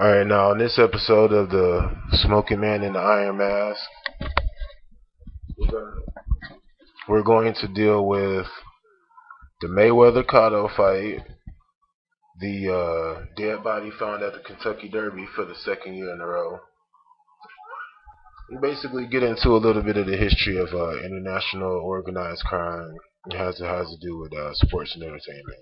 Alright, now in this episode of the Smoking Man in the Iron Mask, we're going to deal with the Mayweather Cotto fight, the dead body found at the Kentucky Derby for the second year in a row. We basically get into a little bit of the history of international organized crime. It has to do with sports and entertainment.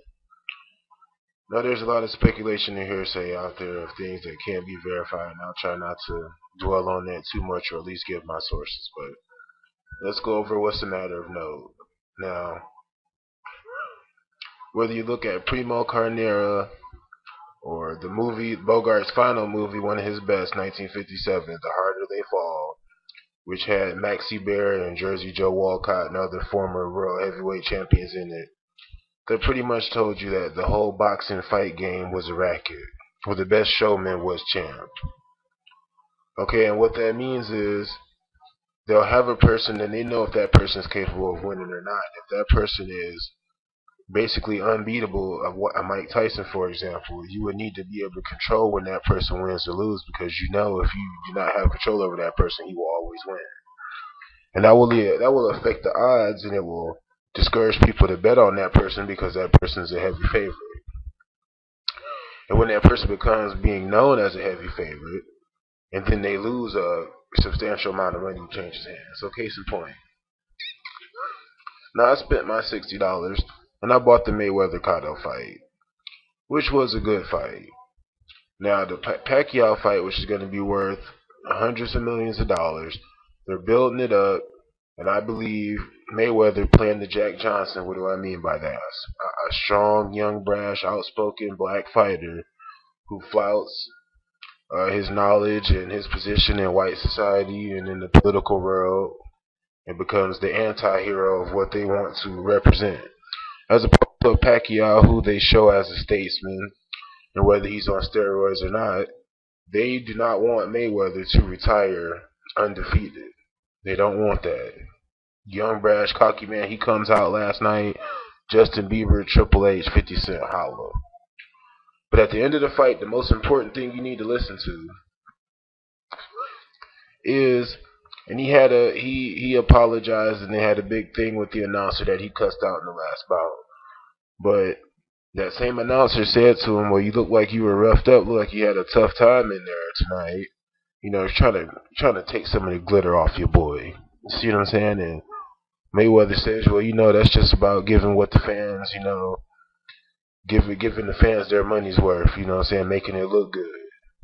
Now, there's a lot of speculation and hearsay out there of things that can't be verified, and I'll try not to dwell on that too much, or at least give my sources. But let's go over what's a matter of note. Now, whether you look at Primo Carnera or the movie Bogart's final movie, one of his best, 1957, The Harder They Fall, which had Maxie Bear and Jersey Joe Walcott and other former world heavyweight champions in it, they pretty much told you that the whole boxing fight game was a racket, where the best showman was champ. Okay, and what that means is they'll have a person and they know if that person is capable of winning or not. If that person is basically unbeatable, a Mike Tyson, for example, you would need to be able to control when that person wins or loses, because you know if you do not have control over that person, he will always win. And that will affect the odds, and it will discourage people to bet on that person because that person is a heavy favorite. And when that person becomes being known as a heavy favorite, and then they lose a substantial amount of money, changes hands. So case in point. Now I spent my $60 and I bought the Mayweather Cotto fight, which was a good fight. Now the Pacquiao fight, which is going to be worth hundreds of millions of dollars, they're building it up, and I believe Mayweather playing the Jack Johnson. What do I mean by that? A strong, young, brash, outspoken black fighter who flouts his knowledge and his position in white society and in the political world, and becomes the anti-hero of what they want to represent. As opposed to Pacquiao, who they show as a statesman, and whether he's on steroids or not, they do not want Mayweather to retire undefeated. They don't want that. Young, brash, cocky man, he comes out last night, Justin Bieber, Triple H, 50 Cent, holla. But at the end of the fight, the most important thing you need to listen to is, and he apologized, and they had a big thing with the announcer that he cussed out in the last bout. But that same announcer said to him, "Well, you look like you were roughed up, look like you had a tough time in there tonight. You know, trying to take some of the glitter off your boy." You see what I'm saying? And Mayweather says, "Well, you know, that's just about giving what the fans, you know, giving the fans their money's worth, you know what I'm saying, making it look good."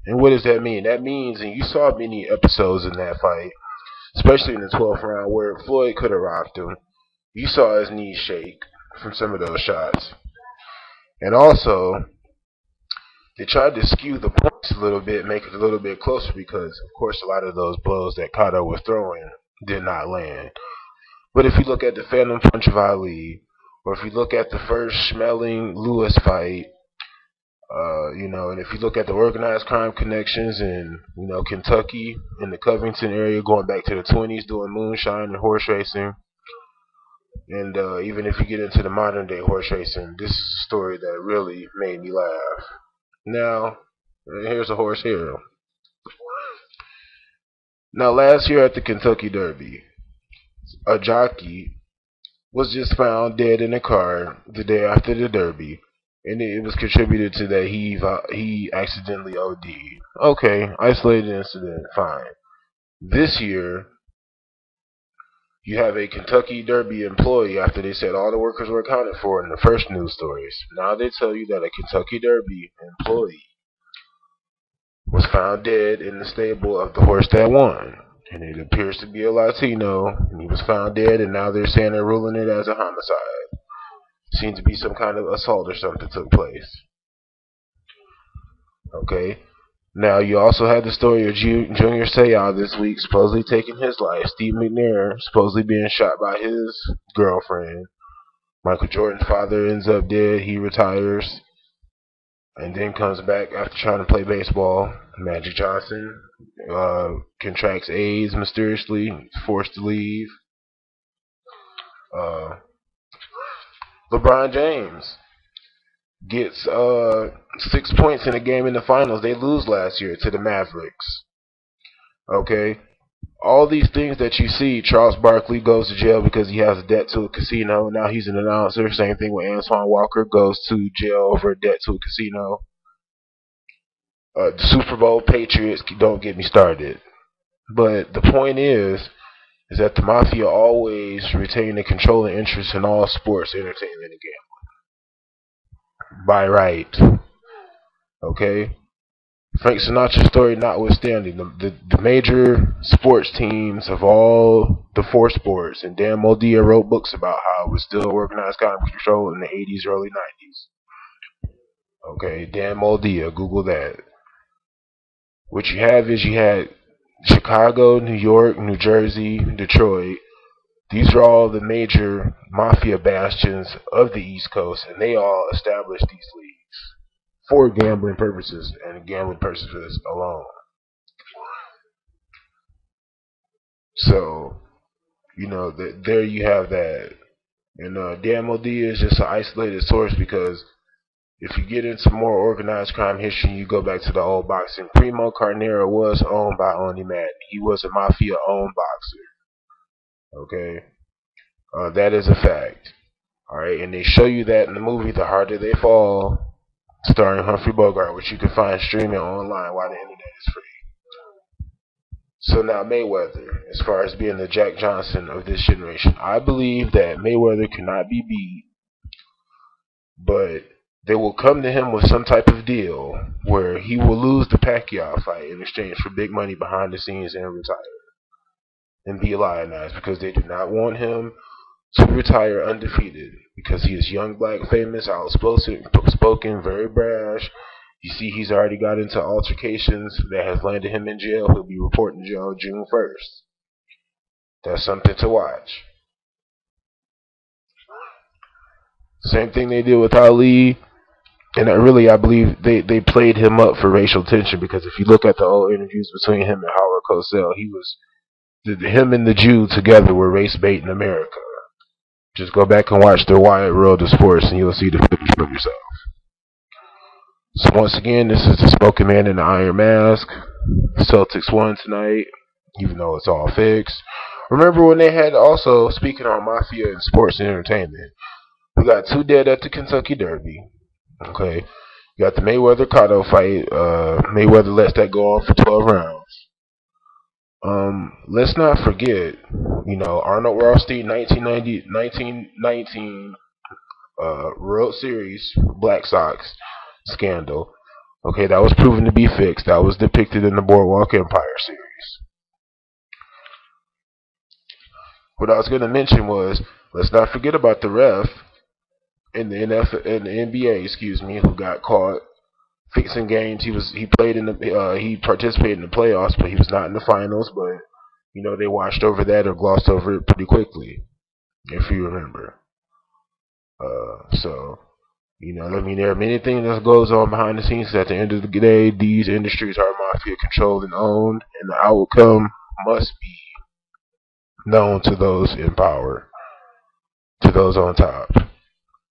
And what does that mean? That means, and you saw many episodes in that fight, especially in the 12th round where Floyd could have rocked him. You saw his knees shake from some of those shots. And also, they tried to skew the points a little bit, make it a little bit closer, because, of course, a lot of those blows that Cotto was throwing did not land. But if you look at the Phantom Punch of Ali, or if you look at the first Schmeling Lewis fight, and if you look at the organized crime connections in, Kentucky, in the Covington area, going back to the 20s, doing moonshine and horse racing, and even if you get into the modern day horse racing, this is a story that really made me laugh. Now, here's a horse hero. Now, last year at the Kentucky Derby, a jockey was just found dead in a car the day after the Derby, and it was contributed to that he accidentally OD'd. Okay, isolated incident, fine. This year, you have a Kentucky Derby employee, after they said all the workers were accounted for in the first news stories. Now they tell you that a Kentucky Derby employee was found dead in the stable of the horse that won. And it appears to be a Latino, and he was found dead, and now they're saying they're ruling it as a homicide. Seems to be some kind of assault or something took place. Okay. Now, you also had the story of Junior Seau this week, supposedly taking his life. Steve McNair supposedly being shot by his girlfriend. Michael Jordan's father ends up dead. He retires and then comes back after trying to play baseball. Magic Johnson contracts AIDS mysteriously, forced to leave. LeBron James gets 6 points in a game in the finals. They lose last year to the Mavericks. Okay, all these things that you see. Charles Barkley goes to jail because he has a debt to a casino. Now he's an announcer. Same thing with Antoine Walker, goes to jail over a debt to a casino. The Super Bowl Patriots, don't get me started. But the point is that the mafia always retain a controlling interest in all sports, entertainment, and gambling by right. Okay, Frank Sinatra's story notwithstanding, the major sports teams of all the four sports, and Dan Moldia wrote books about how it was still organized crime control in the 80s, early 90s. Okay, Dan Moldia, Google that. What you have is you had Chicago, New York, New Jersey, Detroit. These are all the major mafia bastions of the East Coast, and they all established these leagues for gambling purposes and gambling purposes alone. So, there you have that. And Dan Moldia is just an isolated source because if you get into more organized crime history, you go back to the old boxing. Primo Carnera was owned by Oni Madden. He was a mafia-owned boxer. Okay, that is a fact. All right, and they show you that in the movie The Harder They Fall, starring Humphrey Bogart, which you can find streaming online while the internet is free. So now Mayweather, as far as being the Jack Johnson of this generation, I believe that Mayweather cannot be beat, but they will come to him with some type of deal where he will lose the Pacquiao fight in exchange for big money behind the scenes and retire and be lionized, because they do not want him to retire undefeated, because he is young, black, famous, outspoken, very brash. You see, he's already got into altercations that has landed him in jail. He'll be reporting to jail June 1st. That's something to watch. Same thing they did with Ali. And I believe they played him up for racial tension, because if you look at the old interviews between him and Howard Cosell, him and the Jew together were race bait in America. Just go back and watch the Wyatt World of Sports, and you'll see the footage for yourself. So once again, this is the Smoking Man in the Iron Mask. The Celtics won tonight, even though it's all fixed. Remember when they had also, speaking on mafia and sports and entertainment, we got 2 dead at the Kentucky Derby. Okay, you got the Mayweather Cotto fight. Mayweather lets that go on for 12 rounds. Let's not forget, Arnold Rothstein 1919 World Series Black Sox scandal. Okay, that was proven to be fixed. That was depicted in the Boardwalk Empire series. What I was going to mention was, let's not forget about the ref in the NBA, who got caught fixing games. He participated in the playoffs, but he was not in the finals. But they watched over that or glossed over it pretty quickly, if you remember. There are many things that goes on behind the scenes. At the end of the day, these industries are mafia controlled and owned, and the outcome must be known to those in power, to those on top.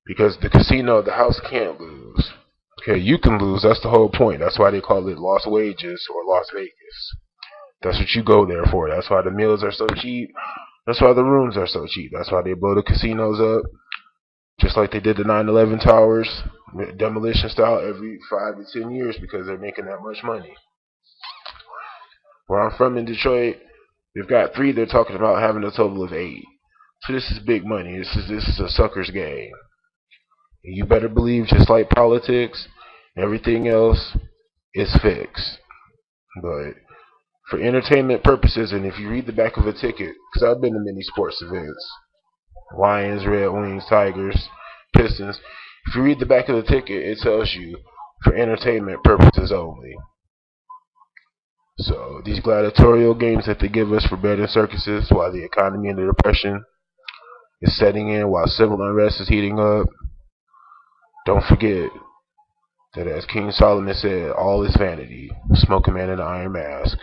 Because the casino, the house can't lose. Okay, you can lose. That's the whole point. That's why they call it Las Wages or Las Vegas. That's what you go there for. That's why the meals are so cheap. That's why the rooms are so cheap. That's why they blow the casinos up, just like they did the 9/11 towers, demolition style, every 5 to 10 years, because they're making that much money. Where I'm from in Detroit, they've got 3. They're talking about having a total of 8. So this is big money. This is a sucker's game. And you better believe, just like politics, everything else is fixed. But for entertainment purposes, and if you read the back of a ticket, because I've been to many sports events, Lions, Red Wings, Tigers, Pistons. If you read the back of the ticket, it tells you for entertainment purposes only. So these gladiatorial games that they give us for betting circuses while the economy and the depression is setting in, while civil unrest is heating up, don't forget that, as King Solomon said, all is vanity. Smoke a man in an iron mask.